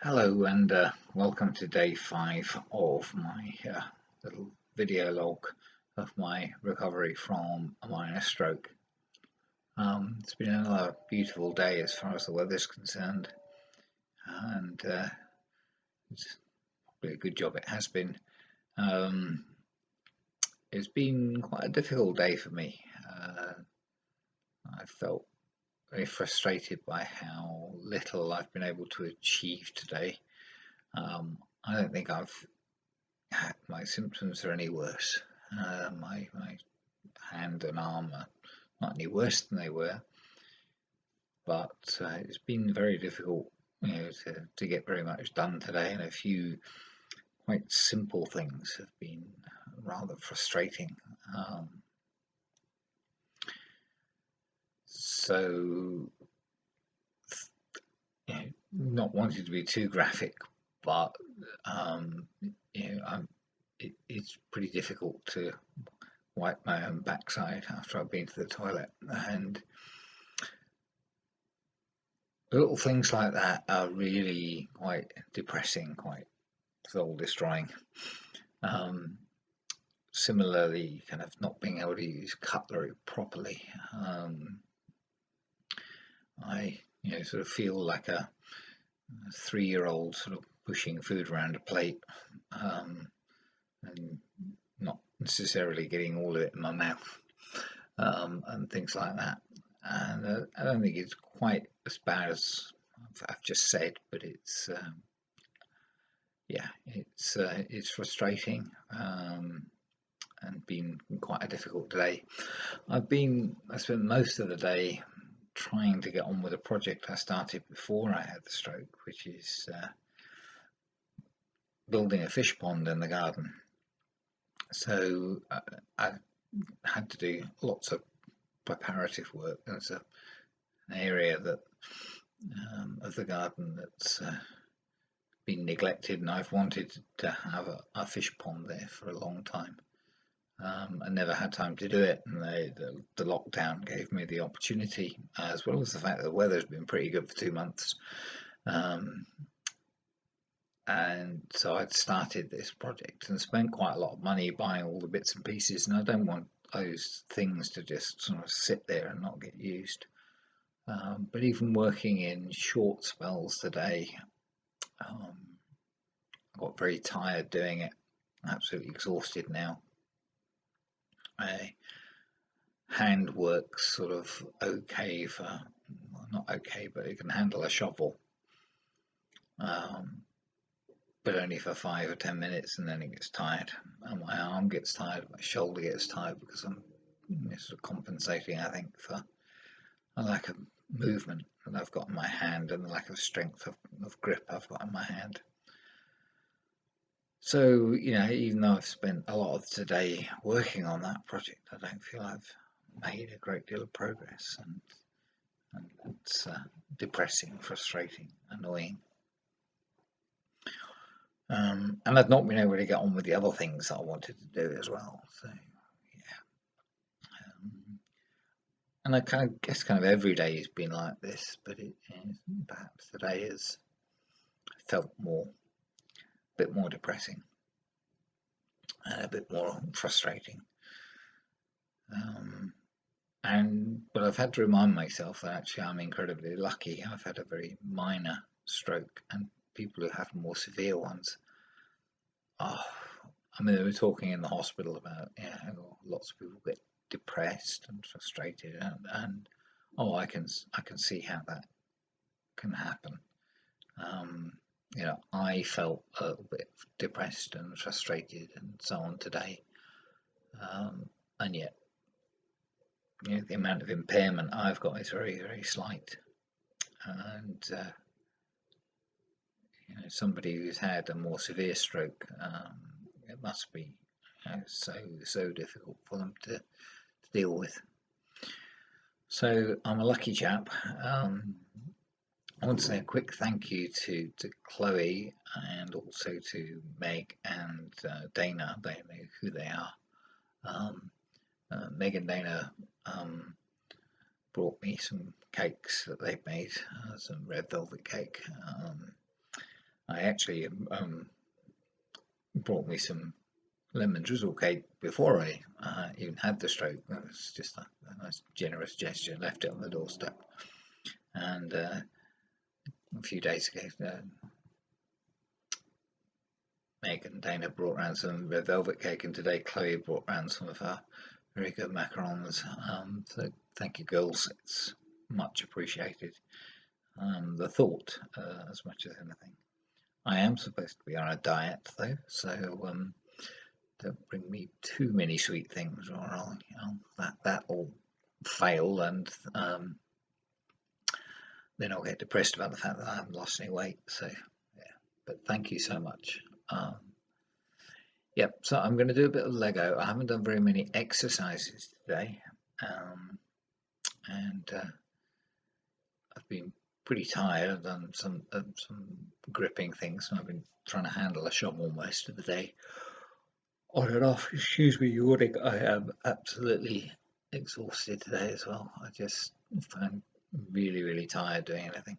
Hello and welcome to day 5 of my little video log of my recovery from a minor stroke. It's been another beautiful day as far as the weather's concerned, and it's probably a good job it has been. It's been quite a difficult day for me. I felt very frustrated by how little I've been able to achieve today. I don't think my symptoms are any worse. My hand and arm are not any worse than they were, but it's been very difficult, to get very much done today, and a few quite simple things have been rather frustrating. So, not wanting to be too graphic, but it's pretty difficult to wipe my own backside after I've been to the toilet, and little things like that are really quite depressing, quite soul destroying. Similarly, kind of not being able to use cutlery properly. I sort of feel like a 3-year-old sort of pushing food around a plate, and not necessarily getting all of it in my mouth, and things like that. And I don't think it's quite as bad as I've just said, but it's it's frustrating, and been quite a difficult day. I spent most of the day trying to get on with a project I started before I had the stroke, which is building a fish pond in the garden. So I had to do lots of preparative work. There's an area that of the garden that's been neglected, and I've wanted to have a fish pond there for a long time. I never had time to do it, and the lockdown gave me the opportunity, as well as the fact that the weather's been pretty good for 2 months. And so I'd started this project and spent quite a lot of money buying all the bits and pieces, and I don't want those things to just sort of sit there and not get used. But even working in short spells today, I got very tired doing it, absolutely exhausted now. My hand works sort of okay well, not okay, but it can handle a shovel, but only for 5 or 10 minutes, and then it gets tired, and my arm gets tired, my shoulder gets tired, because I'm sort of compensating, I think, for a lack of movement that I've got in my hand and the lack of strength of grip I've got in my hand. So, even though I've spent a lot of today working on that project, I don't feel I've made a great deal of progress, and it's depressing, frustrating, annoying. And I've not been able to get on with the other things that I wanted to do as well. So, yeah. And I guess every day has been like this, but perhaps today has felt a bit more depressing and a bit more frustrating. But I've had to remind myself that actually I'm incredibly lucky. I've had a very minor stroke, and people who have more severe ones, they were talking in the hospital about lots of people get depressed and frustrated, and I can see how that can happen. I felt a little bit depressed and frustrated and so on today, and yet the amount of impairment I've got is very, very slight, and somebody who's had a more severe stroke, it must be so difficult for them to deal with. So I'm a lucky chap. I want to say a quick thank you to Chloe, and also to Meg and Dana. They know who they are. Meg and Dana brought me some cakes that they've made, some red velvet cake, I actually brought me some lemon drizzle cake before I even had the stroke. That was just a nice generous gesture. Left it on the doorstep. And a few days ago, Meg and Dana brought around some red velvet cake, and today Chloe brought around some of her very good macarons. So thank you, girls. It's much appreciated. The thought, as much as anything. I am supposed to be on a diet though, so don't bring me too many sweet things, or I'll, that'll fail, and then I'll get depressed about the fact that I haven't lost any weight. So yeah, but thank you so much. Yep, so I'm going to do a bit of Lego. I haven't done very many exercises today, and I've been pretty tired. I've done some gripping things, and I've been trying to handle a shovel most of the day. On and off, excuse me, yawning. I am absolutely exhausted today as well. I just find really, really tired doing anything.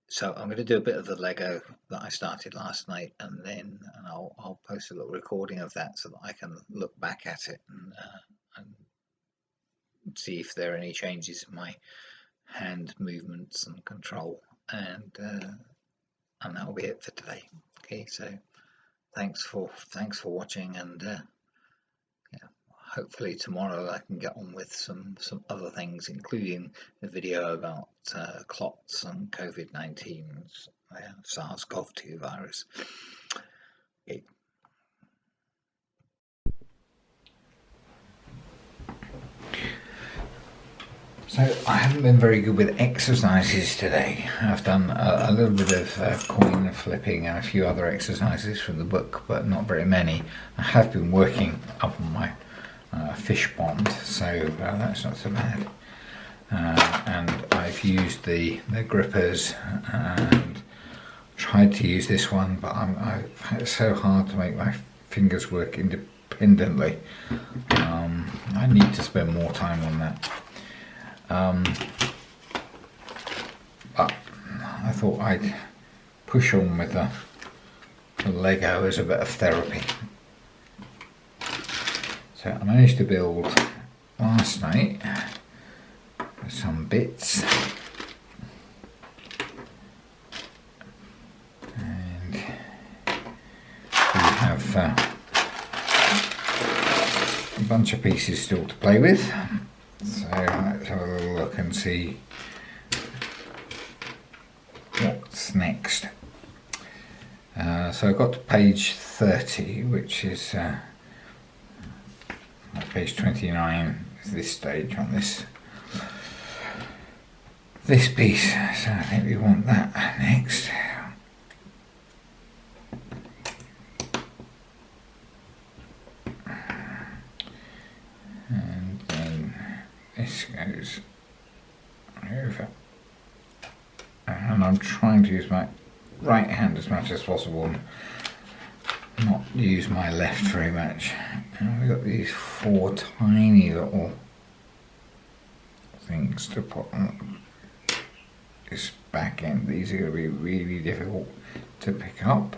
So I'm going to do a bit of the Lego that I started last night, and then I'll post a little recording of that so that I can look back at it and see if there are any changes in my hand movements and control, and that'll be it for today. Okay, so thanks for watching, and yeah, hopefully tomorrow I can get on with some other things, including a video about clots and COVID-19, SARS-CoV-2 virus. Okay. So I haven't been very good with exercises today. I've done a little bit of coin flipping and a few other exercises from the book, but not very many. I have been working up on my fish pond, so that's not so bad. And I've used the grippers and tried to use this one, but it's so hard to make my fingers work independently. I need to spend more time on that. But I thought I'd push on with the Lego as a bit of therapy. So I managed to build last night some bits, and we have a bunch of pieces still to play with. So let's have a little look and see what's next. So I got to page 30, which is page 29 is this stage on this piece. So I think we want that next. And then this goes over, and I'm trying to use my right hand as much as possible and not use my left very much. And we've got these 4 tiny little things to put on this back end. These are going to be really difficult to pick up,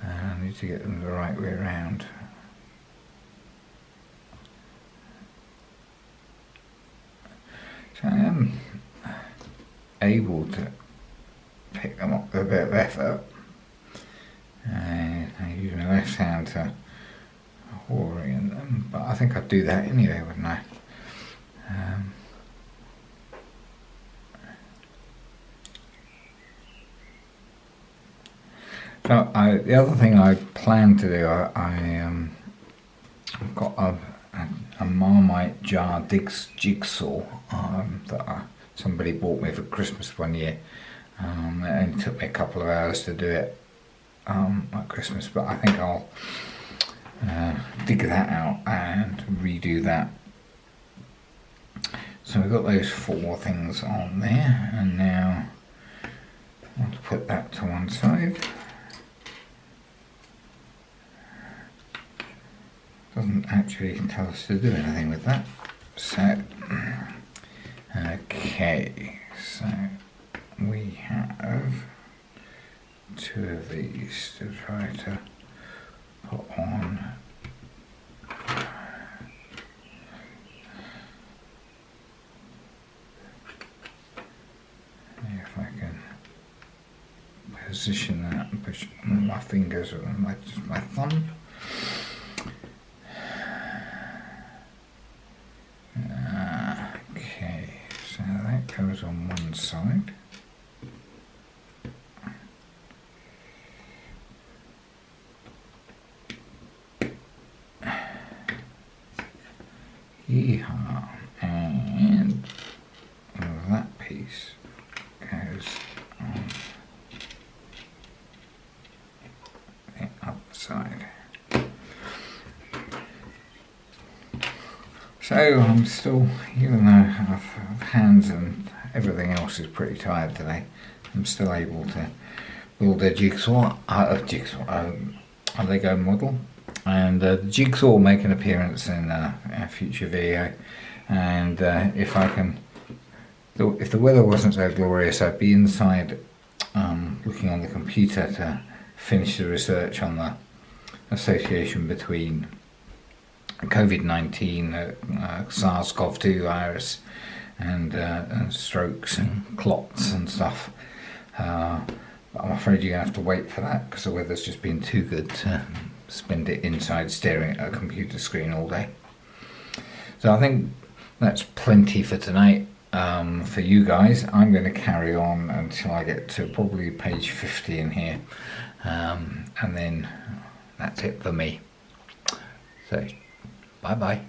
and I need to get them the right way around. So I am able to pick them up with a bit of effort, and I use my left hand to orient them, but I think I'd do that anyway, wouldn't I? So the other thing I plan to do, I've got a Marmite jar jigsaw that somebody bought me for Christmas one year, and it took me a couple of hours to do it at Christmas, but I think I'll dig that out and redo that. So we've got those 4 things on there, and now I want to put that to one side. Doesn't actually tell us to do anything with that. So, okay, so 2 of these to try to put on. If I can position that and push my fingers with my thumb. Okay, so that goes on one side. Yeehaw. And that piece goes on the other side. So I'm still, even though I've hands and everything else is pretty tired today, I'm still able to build a a Lego model. And the jigsaw will make an appearance in a future video. And if the weather wasn't so glorious, I'd be inside looking on the computer to finish the research on the association between COVID-19, SARS-CoV-2 virus, and strokes and clots and stuff. But I'm afraid you're going to have to wait for that because the weather's just been too good to spend it inside staring at a computer screen all day. So I think that's plenty for tonight. For you guys, I'm going to carry on until I get to probably page 50 in here, and then that's it for me. So bye bye.